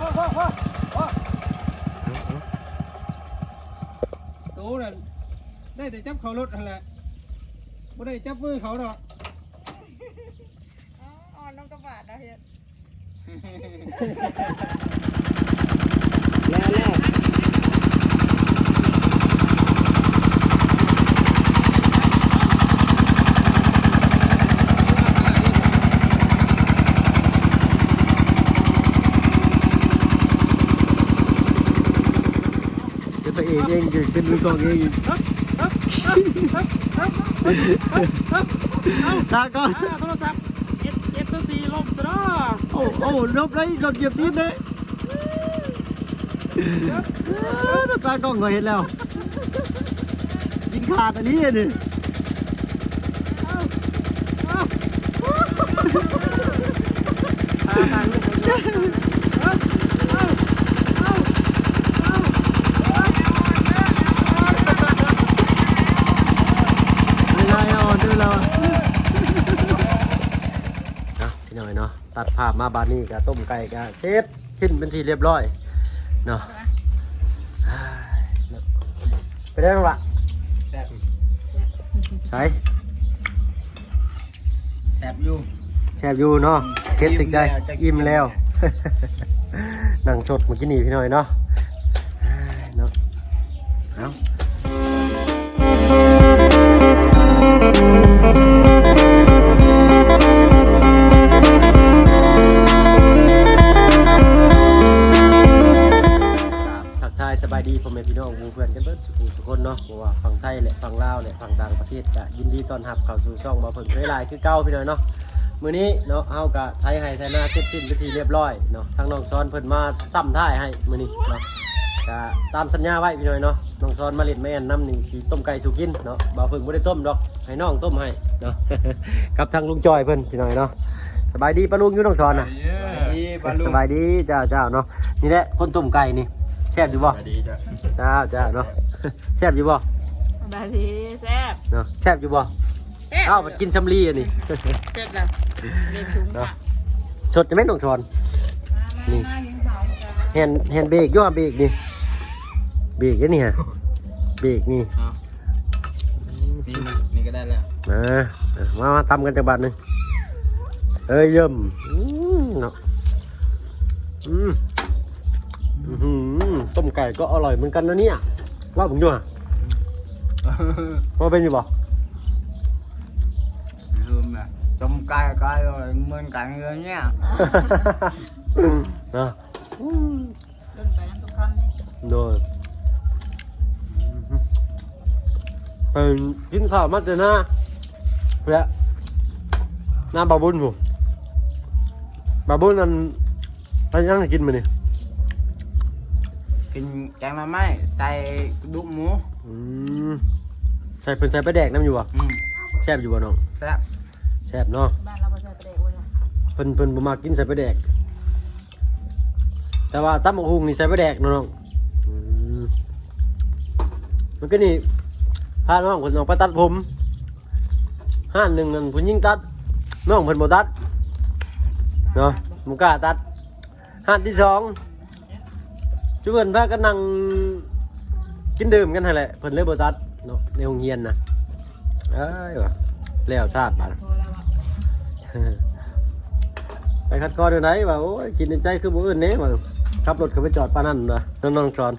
โตน่ะได้แต่จับเขารถนั่นแหละไม่ได้จับมือเขาหรอกอ่อนน้องกระบาดนะเฮียแล้วตัวเองขึ้นมือกองเองตาก่อนโทรศัพท์F4 ลบซะเนาะโอ้ลบเลยลบเหยียบนิดเลยตากล้องก็เห็นแล้วกินขาดอันนี้นี่ทางลูกดูเราพี่หน่อยเนาะตัดภาพมาบานนี้กับต้มไก่กับเซฟชิ้นเป็นทีเรียบร้อยเนาะไปได้ไหมวะใส่แสบอยู่เนาะเค็ดติดใจอิ่มแล้วหนังสดเมื่อกี้นี่พี่หน่อยเนาะเอาสบายดีพ่อแม่พี่น้องหมู่เพื่อนกันเบิดทุกคนเนาะเพราะว่าฝั่งไทยและฝั่งลาวและฝั่งต่างประเทศก็ยินดีต้อนรับเข้าสู่ช่องบ่เพิ่งเคยลายคือเก่าพี่น้องเนาะมื้อนี้เนาะเฮาก็ไทยให้ไทยนาเสร็จสิ้นพิธีเรียบร้อยเนาะทางน้องซ้อนเพิ่นมาซ้ำท้ายให้มื้อนี้เนาะก็ตามสัญญาไว้พี่น้องเนาะน้องซ้อนมาเล่นแม่นน้ำนี่สิต้มไก่สู่กินเนาะบ่เพิ่งบ่ได้ต้มดอกให้น้องต้มให้เนาะ กับทางลุงจอยเพิ่นพี่น้องเนาะสบายดีป้าลุงอยู่น้องซ้อนน่ะสบายดีเจ้าเนาะนี่แหละคนต้มไก่นี่แซ่บอยู่บ่จ้าเนาะแซ่บอยู่บ่บาดีแซ่บเนาะแซ่บอยู่บ่เอ้ามันกินชำลีอันนี้แซ่บแล้วเรียนถุงค่ะชดจะไม่ต้องชอนนี่แฮนเบรกย่อเบรกนี่เบรกนี่ฮะเบรกนี่นี่ก็ได้แล้วมาตำกันจากบ้านนึงเยิ่มเนาะต้มไก่ก็อร่อยเหมือนกันนะเนี่ยว่าผมด้วยพอเป็นอยู่บ่ลืมนะต้มไก่ก็อร่อยเหมือนกันเลยเนี่ยนะเดินไปน้ำตกคำนี่โดยเป็นกินข้าวมาเจอหน้าเพื่อหน้าบาบุญผมบาบุญนั่นไปยังกินมาเนี่ยกินแกงมาไหมใส่ดุกหมูใส่เพิ่นใส่ปลาแดกน้ำอยู่บ่แซ่บอยู่บ่น้องแซ่บเนาะบ้านเราบ่ใส่ปลาแดกเว้ยเพิ่นบ่มากินใส่ปลาแดกแต่ว่าตำบักหุ่งนี่ใส่ปลาแดกน้องมันก็นี่พาน้องเพิ่นออกไปตัดผมห้านหนึ่งนั่นเพิ่นยิ่งตัดน้องเพิ่นบ่ตัดเนาะบ่กล้าตัดห้านที่2จุเพิ่นพากันนั่งกินดื่มกันหั่นแหละเพิ่นเลยบ่ตัดเนาะในโรงเรียนนะว่ะแล้วชาติบาดไปคัดกรองอยู่ไหนว่าโอ้ยกินในใจคือบ่อื่นแน่ว่าขับรถเข้าไปจอดปานนั้นน่ะน้องๆสอน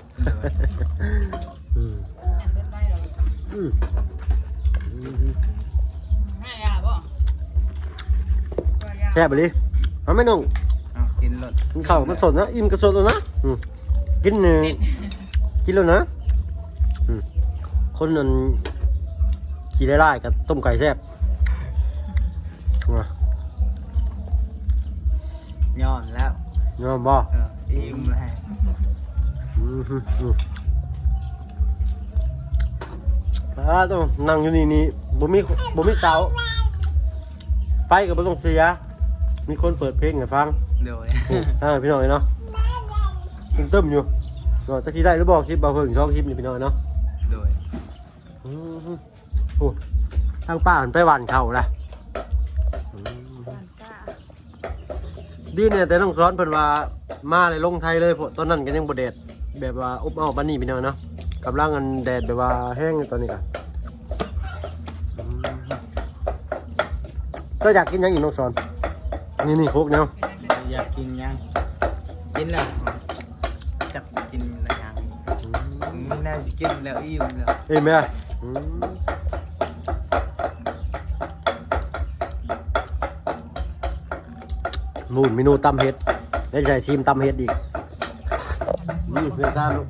แซ่บบ่ดิเอาไหมน้องกินรถกินข้าวมันสดนะอิ่มก็สดแล้วนะกินแล้วนะคนนั้นขี่ไล่ๆกับต้มไก่แซ่บย้อนแล้วย้อนบ่อิ่มแล้วต้องนั่งอยู่นี่บ่มีเตาไฟก็บ่ต้องเสียมีคนเปิดเพลงให้ฟังเดี๋ยวพี่น้อยเนาะตึ้มอยู่จะคิดได้หรือบอกคลิปบ่เพิ่งช่องคลิปนี่พี่น้อยเนาะโดยโอ้ทางป่ามันไปหวานเข่าละ ดีเนี่ยแต่น้องซ้อนเพิ่นว่ามาเลยลงไทยเลยเพราะตอนนั้นก็ยังบ่แดดแบบว่าอบอ้าวปานนี้พี่น้องเนาะกำลังอันแดดแบบว่าแห้งอยู่ตอนนี้ก็ก็อยากกินหยังอีกน้องซ้อนนี่โคกเนาะ อยากกินยังกินแล้วจักกินอะไรยังน่าจะกินแล้วอิ่มแล้ว เอ้ยแม่มูนเมนูตำเห็ดได้ใส่ซีมตำเห็ดอีกเพื่อนซ่าลูก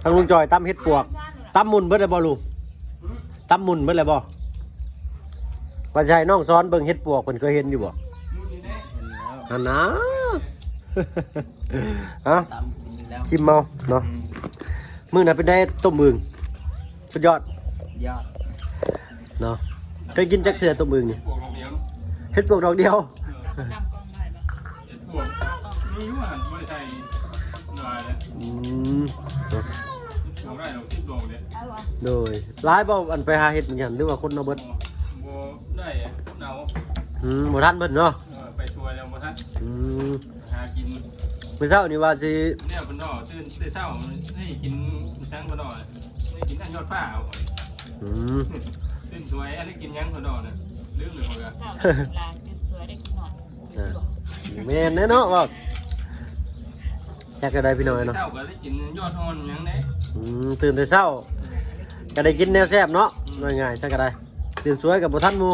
ทางลุงจอยตำเห็ดปวกตำมุนเบิดเลยบ่ลูกตำมุนเบิดเลยบ่ว่าใช่น้องซ้อนเบิ่งเห็ดปวกเพิ่นเคยเห็นอยู่บ่ เห็นแล้ว อันนะ ฮะ ตามกินแล้ว ชิมเมาเนาะมื้อน่ะเป็นได้ต้มมึงสุดยอด ยอด เนาะเคยกินจักเทื่อต้มมึงนี่ พวกเราเดียว เห็ดปวกดอกเดียว ดำกองไม้ปะ พวกรู้ว่าไม่ได้ใช่ลายแล้ว เนาะ พวกได้เรา10 โลเนี่ย เอาวะ โดยหลายบ่อันไปหาเห็ดเหมือนกันหรือว่าคนเอาเบิด โบได้เนา บ่ทันเบิดเนาะ ไปทัวร์แล้วบ่ทันหากิน มื้อเช้านี่ว่าสิ เนี่ยบนดอตื่นเช้าให้กินช้างบนดอให้กินอันยอดฟ้า อืม ตื่นสวยอันนี้กินยังบนดอเนี่ยลืมเลยพอกัน เศร้าลากินสวยได้กินหน่อย แม่นแน่เนาะว่าจักก็ได้พี่น้อยเนาะ เช้าก็ได้กินยอดฮอนยังได้ ตื่นแต่เช้าก็ได้กินแนวแซ่บเนาะง่ายๆซะก็ได้ตื่นสวยกับบ่ทันหมู่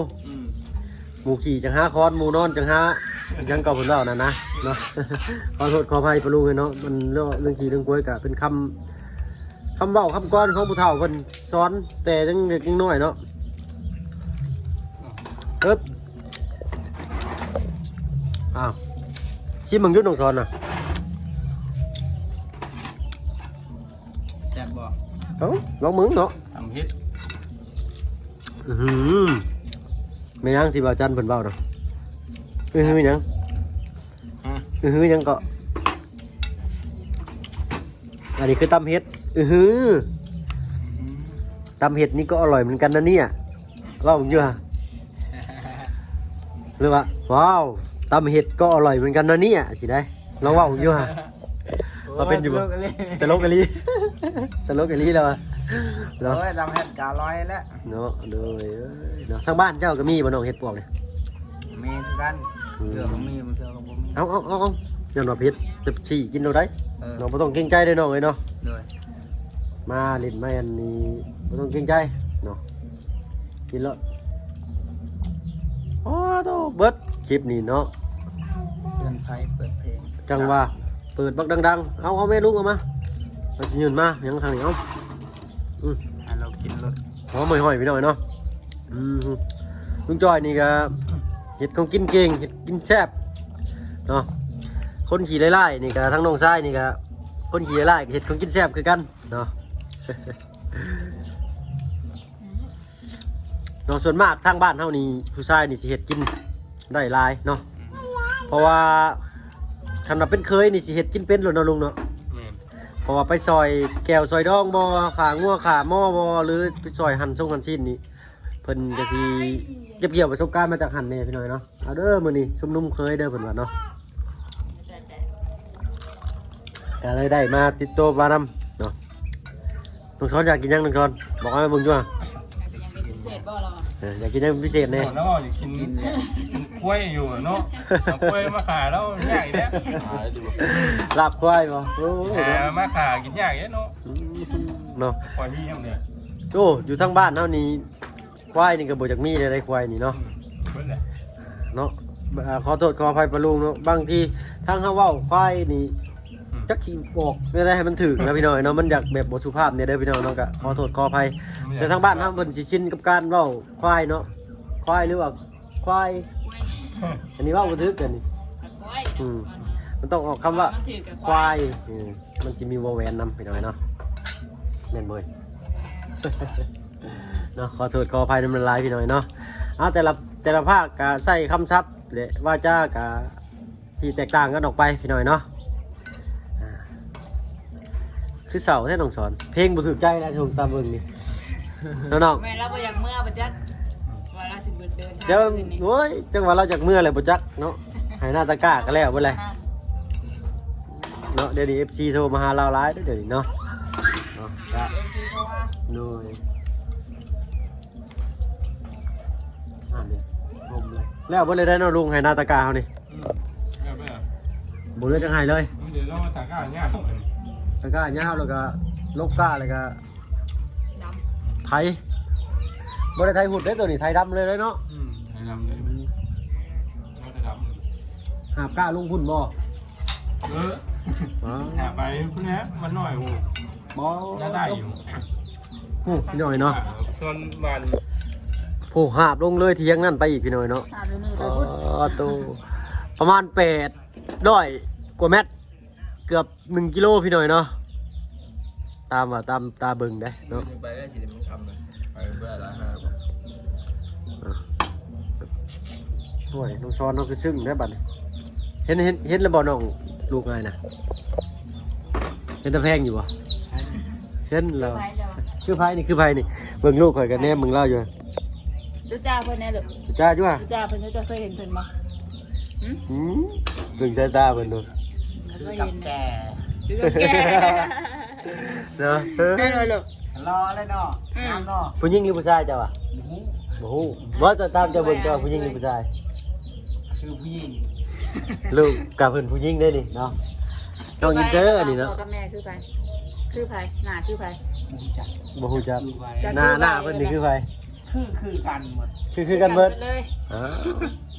หมู่ขี่จังหาคอนหมู่นอนจังหาจังเก่าเพิ่นเว้านั่นนะเนาะ ขอโทษขออภัยปะลุงเนาะมันเรื่องขี่เรื่องกล้วยก็เป็นคำเว้าคำก้อนของผู้เฒ่าเพิ่นสอนแต่จังเด็กยังน้อยเนาะปึ๊บอ้าวชิมมึงยุดน้องสอนน่ะ แซ่บบ่ เอ้าลองมึงเนาะ ทำเฮ็ด ไม่ยังที่บ่าวจันเพิ่นเว้าเนาะยังยังก็อันนี้คือตำเห็ดตำเห็ดนี่ก็อร่อยเหมือนกันนะเนี่ยเล่าผมอยู่ฮะหรือว่าว้าวตำเห็ดก็อร่อยเหมือนกันนะเนี่ยสิได้ลองว่าผมอยู่ฮะมาเป็นอยู่บ่ตลกกะลีตลกกะลีแล้วอะเนาะ โอ้ยทำเห็ดกาลอยแล้ว เนาะโดยเนาะทางบ้านเจ้าก็มีบ่น้องเห็ดปวกเนี่ย มีทุกกันเถื่อก็มีมันเถื่อก็บ่มี เอาย้อนว่าเผ็ดจะฉี่กินเราได้ น้องบ่ต้องเกรงใจเด้อน้องเอ้ยเนาะ โดย มาเล่นมาอันนี้บ่ต้องเกรงใจเนาะกินแล้วอ๋อโตเบิดคลิปนี้เนาะ เตือนภัยเปิดเพลง จังว่าเปิดบักดังๆเอาแม่ลุงเอามามาสิยืนมายังทางนี้เอา ให้เรากินรถ หอมห่อยๆพี่น้อยเนาะลุงจอยนี่ก็เฮ็ดของกินเก่งเฮ็ดกินแซ่บเนาะคนขี่ไล่ๆนี่ก็ทั้งน้องชายนี่ก็คนขี่ไล่ๆเฮ็ดของกินแซ่บคือกันเนาะ เนาะส่วนมากทางบ้านเฮานี่ผู้ชายนี่สิเฮ็ดกินได้หลายเนาะเพราะว่าคันว่าเป็นเคยนี่สิเฮ็ดกินเป็นโลดเนาะลุงเนาะเพราะว่าไปซอยแก้วซอยดองบ่ขางัวขาหม้อบ่หรือไปซอยหั่นส่งหั่นชิ้นนี่เพิ่นก็สิเก็บเกี่ยวประสบการณ์มาจากหั่นแน่พี่น้อยเนาะเอาเด้อมื้อนี้ซุ่มนุ่มเคยเด้อเพิ่นว่าเนาะก็เลยได้มาติดตัวมานำเนาะน้องช้อนอยากกินหยังน้องช้อนบอกให้มึงด้วย เป็นพิเศษบ่เรา อยากกินยังพิเศษ เนา เนี่ย ะอยากกินกล้วยอยู่เนาะเอากล้วยมาขายแล้วยากอีกแล้ว ลาบควายบ่โอ้ย มาขายกินยากอีกเนาะ เนาะ ควายพี่ทำเนี่ย โอ้อยู่ทางบ้านเท่านี้ควายนี่ก็บ่จากมีได้ควายนี่เนาะ เพิ่นแหละ เนาะขอโทษขออภัยปะลุงเนาะบางทีทางเฮาเว้าควายนี่จักสิบอกไม่ได้ให้มันถึงนะพี่น้อยเนาะมันอยากแบบบ่สุภาพเนี่ยเด้อพี่น้องเนาะก็ขอโทษขออภัยแต่ทางบ้านเฮาเพิ่นสิชินกับการเว้าควายเนาะควายหรือว่าควายอันนี้เว้าบ่ถึกกันนี่ ควาย มันต้องออกคำว่า มันถือกับ ควายมันจะมีวอแวนนำไปหน่อยเนาะแม่นบ่อย เนาะขอโทษขออภัยน้ำลายพี่หน่อยเนาะเอาแต่ละภาคก็ใส่คำศัพท์และว่าจ้าก็สีแตกต่างกันออกไปพี่หน่อยเนาะคือเสาแท้น้องสอนเพลงบ่ถูกใจนะชมตามเบิ่งนี่ น้อง แม่เราบ่อยากเมื่อบ่จักว่าเราสิเบิดเดิน ๆเจ้าโอ้ยจังว่าเราจากเมื่ออะไรบ่จักเนาะ ให้หน้าตะกร้าก็แล้วบ่เลยเนาะเดี๋ยวนี้ FC โทรมาหาเราหลายเดี๋ยวนี้เนาะเนาะก็โดยนี่ลมเลยแล้วบ่เลยได้เนาะลุงให้หน้าตะกร้าเฮานี่บ่เหลือจังไห้เลย เดี๋ยวเรามาตากก้าเนี่ย ตะกร้ายาวแล้วก็ลกกร้าแล้วก็ ด ไทยบ่ได้ไทยหุดได้ตัวนี้ไทยดำเลยเนาะ ไทยดำเลยเราจะดำ หาบกล้าลุงพุ่นบ่ แถบไปพวกนี้มันหน่อยโอ้ บ่ น่าได้อยู่ พี่หน่อยเนาะ ส่วนมัน ผู้หาบลงเลยเที่ยงนั่นไปอีกพี่หน่อยเนาะ ำตามเลยนี่ อ๋ เราพูด อตัวประมาณ800กว่าเมตรเกือบ1กิโลพี่หน่อยเนาะตามว่าตามตาเบิ่งได้เนาะ ไปได้สิมันทำเลยไปเบื่อแล้วฮะ ช่วยน้องช้อนน้องคือซึ้งได้บัดนี้เห็นแล้วบ่น้องลูกไงนะเห็นตะแพงอยู่บ่เห็นแล้ว ไปแล้ว คือไผนี่คือไผนี่เบิ่งลูกข่อยกันแน่มึงเล่าอยู่ ดูจ้าเพิ่นแน่เลย จ้าจ้ะ ดูจ้าเพิ่นจะเคยเห็นเพิ่นบ่ เบิ่งสายตาเพิ่นดู เคยเห็น แก ดูแก่ เนาะ แน่เลยลูก รอเลยเนาะน้ำเนาะ ผู้หญิงหรือผู้ชายจ้ะวะบ่ฮู้บ่จะตามจะเบิ่งเจ้าผู้หญิงหรือผู้ชาย คือผู้หญิง ลูกกับเพิ่นผู้หญิงได้นี่เนาะน้องอินเตอร์อันนี้เนาะ พ่อกับแม่คือไผคือไผหน้าคือไผ มูจัก บ่ฮู้จัก ดูไป หน้าเพิ่นนี่คือไผ คือกันหมด คือกันเบิด เลย อ้าว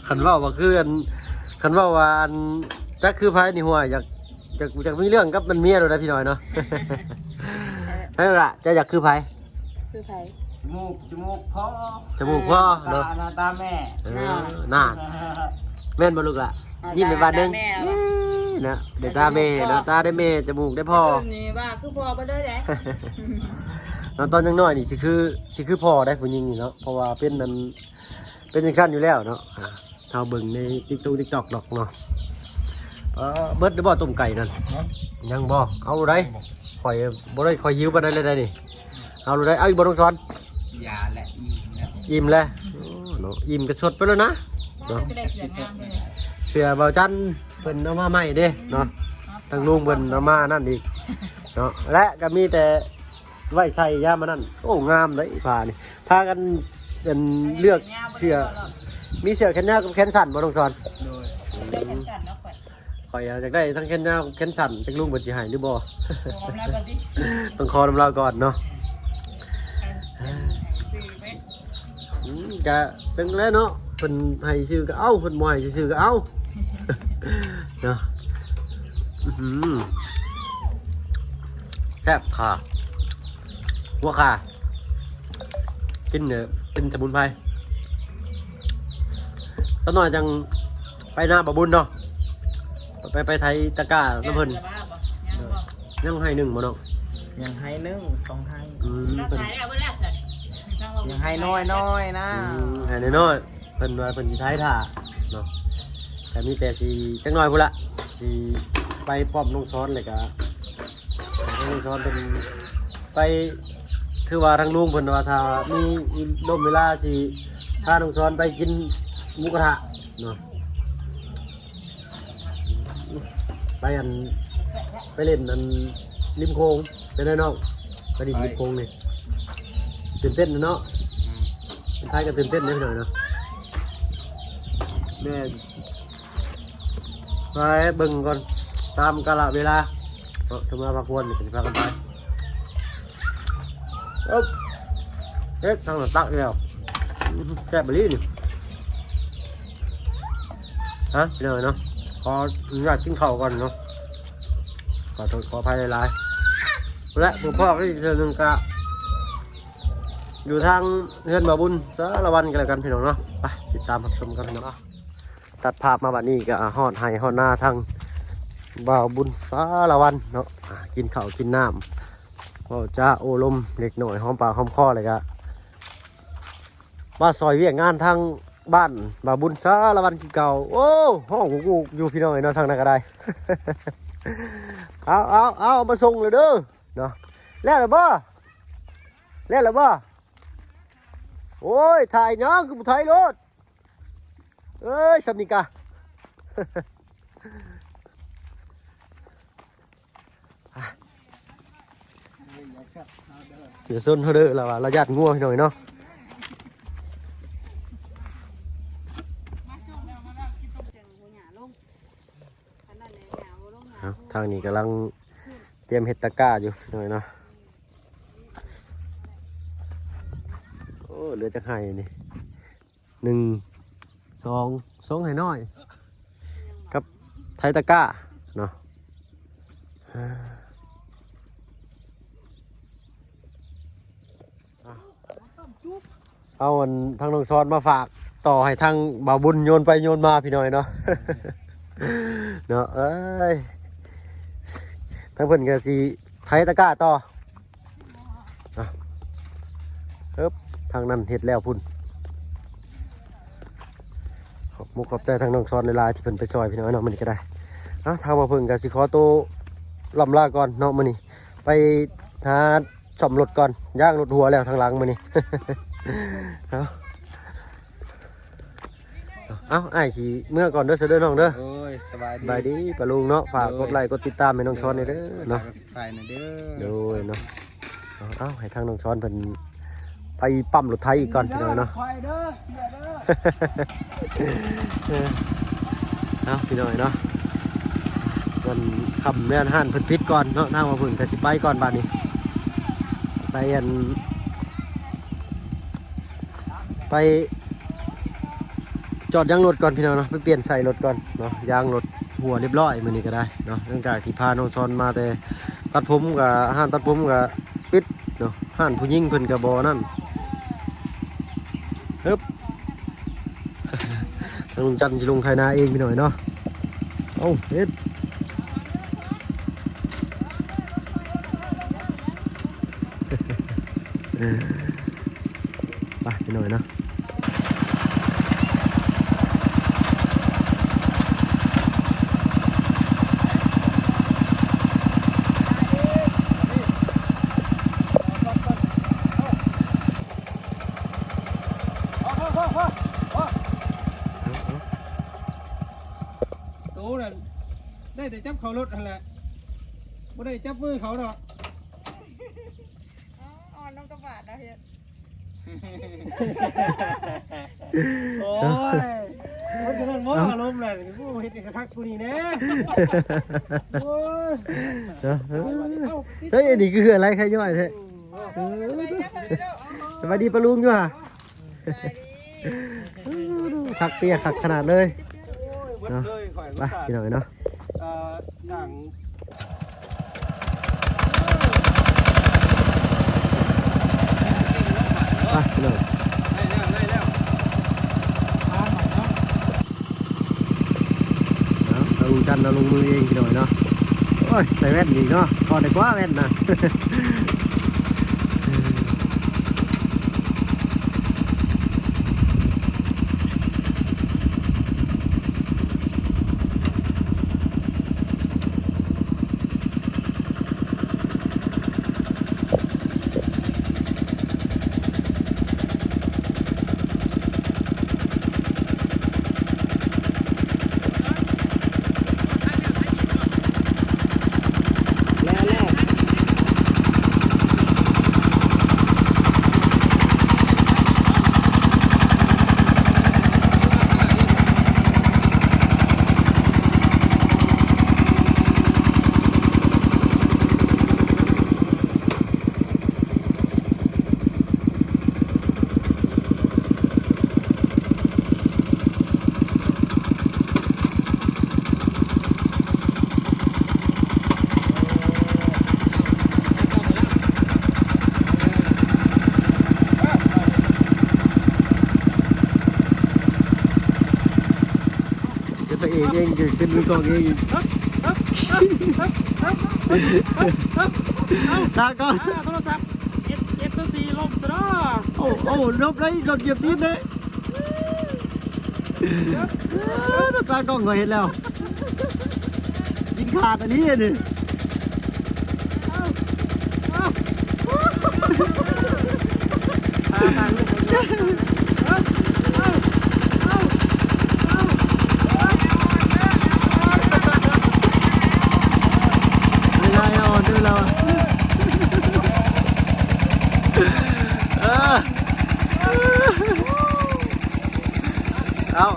คันเว้าว่าคืออันคันเว้าว่าอันจักคือไผนี่หัวอยากมีเรื่องกับมันเมียโดดนะพี่น้อยเนาะ นั่นล่ะจะอยากคือไผ คือไผ จมูกพ่อ จมูกพ่อเนาะ หน้าตาแม่ หน้าแม่นบ่ลูกล่ะยิ้มไปบาดหนึงนะเดี๋ยวตาแม่เนาะตาได้แม่จมูกได้พ่อ นี่ว่าคือพ่อบ่ได้แหละ เนาะตอนยังน้อยนี่สิคือพ่อได้ผู้หญิงนี่เนาะเพราะว่าเป็นจังซั่นอยู่แล้วเนาะเท่าเบิ่งใน TikTok ดอกเนาะเบิดได้บ่ต้มไก่นั่นยังบ่เอาได้ข่อยบ่ได้ข่อยหิวปานใดเลยได้นี่เอาได้เอาอีกบ่ต้องสอน ยาและอีเนี่ย อิ่มแล้วโอ้เนาะอิ่มก็สดไปแล้วนะเนาะ ก็ได้เสียงามเลย เสือเบาจันเพิ่นเอามาใหม่เด้เนาะทางลุงเพิ่นเอามานั่นอีกเนาะและก็มีแต่ไว้ใส่ยามานั่นโอ้งามเลยผ้านี่พากันเป็นเลือกเสื้อมีเสื้อแขนยาวกับแขนสั้นบ่ต้องสอน โดย ได้แค่สั่นเนาะข่อย ข่อยอยากได้ทั้งแขนยาวแขนสั้นจักลุงเพิ่นสิให้หรือบ่ ขอมแล้วก่อนดิ ต้องขอนำเราก่อนเนาะ 4เมตร ก็เป็นแล้วเนาะเพิ่นให้ซื้อก็เอาเพิ่นบ่ให้ซื้อก็เอา เนาะอื้อหือแซ่บค่ะหัวค่ะกินเนี่ยเป็นสมุนไพรตอนหน่อยจังไปหน้าบะบุญเนาะไปไทยตะกร้าน้ำเพิ่นยังให้หนึ่งบ่เนาะ ยังให้1 2ให้ เรา เพิ่น ขายแล้วเวลาสั่น ยังให้น้อยนะ ให้น้อยๆเพิ่นว่าเพิ่นสิท้ายท่าเนาะแต่มีแต่สิจังน้อยพุ่นละสิไปป้อมลงซ้อนเลยก็ลงซ้อนเป็นไปคือว่าทางลุงเพิ่นว่าถ้ามีลมเวลาสิพาลงซ้อนไปกินหมูกระทะเนาะไปเล่นริมโค้งเป็นไงน้องไปดินริมโค้งนี่ตื่นเต้นนะเนาะท้ายก็ตื่นเต้นนิดหน่อยเนาะแม่ไปเบิ่งก่อนตามกาลเวลาเนาะถึงมาพักวนนี่จะพากันไปเอ๊ะทางหลังตักแล้วแซ่บไปเลยนี่ฮะเดี๋ยวเนาะขออนุญาตกินข้าวก่อนเนาะขออภัยหลายๆและพ่อก็อีกเรื่องหนึงก็อยู่ทางเฮือนบ่าวบุญสารวันกันแล้วกันพี่น้องเนาะไปติดตามรับชมกันพี่น้องเนาะตัดภาพมาบัดนี้ก็ฮอดให้ฮอดหน้าทางบ่าวบุญสารวันเนาะกินข้าวกินน้ำก็จะโอลมเล็กหน่อยหอมปากหอมคอเลยก็มาซอยเวียกงานทางบ้านบ่าวบุญสารวันกินเก่าโอ้ห้องกูอยู่พี่น้องเนาะทางนั้นก็ได้ เอามาส่งเลยเด้อเนาะแล้วหรือบ่แล้วหรือบ่โอ้ยถ่ายน้องกูถ่ายรถเอ้ยสำนิกา เดี๋ยวส้นเขาเด้อเราว่าเราญาติงัวหน่อยเนาะทางนี้กำลังเตรียมเห็ดตะกร้าอยู่หน่อยเนาะโอ้เหลือจะไห้นี่1 2ให้น้อยกับไทยตะกร้าเนาะเอาอันทางน้องซ้อนมาฝากต่อให้ทางบ่าวบุญโยนไปโยนมาพี่น้อยเนาะ เนาะเอ้ยทางเพิ่นก็สิไถตะกร้าต่อทางนั้นเฮ็ดแล้วพุ่นขอบมุกขอบใจทางน้องซ้อนหลายๆที่เพิ่นไปซอยพี่น้อยเนาะมื้อนี้ก็ได้ทางบ่เพิ่นก็สิขอตัวล่ำลาก่อนเนาะมื้อนี้ไปหาซ่อมรถก่อนย่างรถหัวแล้วทางหลังมื้อนี้ เอาอ้ายสิเมื่อก่อนเด้อเสด็จน้องเด้อ โอ้ยสบายดี บายดีปะลุงเนาะฝากกดไลค์กดติดตามให้น้องช้อนหน่อยเด้อเนาะ สบายนะเด้อ โดยเนาะเอาให้ทางน้องช้อนเพิ่นไปปั๊มรถไถอีกก่อนพี่น้องเนาะ ไฟเด้อเสียเด้อ เอาพี่น้องเนาะวันคำแม่นห่านเพิ่นพิษก่อนเนาะทางมาเพิ่นก็สิไปก่อนบัดนี้ไปอันไปจอดยางรถก่อนพี่น้องเนาะไปเปลี่ยนใส่รถก่อนเนาะยางรถหัวเรียบร้อยมื้อนี้ก็ได้เนาะเนื่องจากที่พาน้องช้อนมาแต่ตัดผมกับห้านตัดผมกับปิดเนาะห้านผู้หญิงเพิ่นก็บ่นั่นฮึบ ทางลุงจันทร์จะลงไคนาเองพี่หน่อยเนาะเอาเฮ็ดไปพี่หน่อยเนาะตู้นั่นได้แต่จับเขารถนั่นแหละไม่ได้จับมือเขาหรอก อ่อนน้ำกระบาดนะเฮีย โอ้ยมันจะนั่นมออารมณ์แหละผู้เห็นกระทักกูนี่แน่โอ้ย เฮ้ยอันนี้คืออะไรใครย่อยแท้สวัสดีปะลุงอยู่ฮะทักเปียขักขนาดเลยเนาะไปพี่หน่อยเนาะ สั่ง ไปพี่หน่อย ได้แล้วเราลุงจันเราลงมือเองพี่หน่อยเนาะโอ้ยใส่แว่นดีเนาะถอดได้กว่าแว่นนะ ตัวเองเป็นมือกองเองตาก่อน โทรศัพท์ F4 ลบซะเนาะ โอ้ลบเลยรถเหยียบนิดเลยตากล้องก็เห็นแล้วกินขาดอันนี้นี่ทางลูก อนเด้อเรา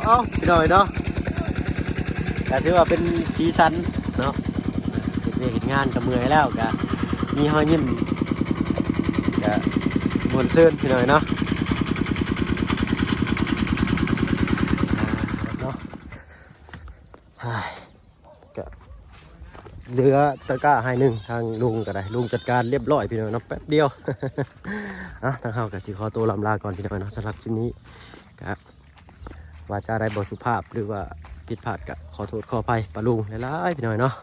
เอาพี่น้อยเนาะก็ถือว่าเป็นสีสันเนาะเห็นงานกับเมื่อยแล้วก็มีหอยยิ้มก็มวนซื่นพี่น้อยเนาะก็เหลือตะกร้าให้หนึ่งทางลุงก็ได้ลุงจัดการเรียบร้อยพี่น้อยเนาะแป๊บเดียว ทางเฮากับสิขอตัวลำลาก่อนพี่น้อยเนาะสำหรับคลิปนี้ก็ว่าจะได้บทสุภาพหรือว่าผิดพลาดก็ขอโทษขออภัยปะลุงหลายๆพี่น้อยเนาะ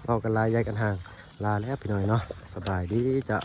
เรากันลายใหญ่กันห่างลาแล้วพี่น้อยเนาะสบายดีจ้ะ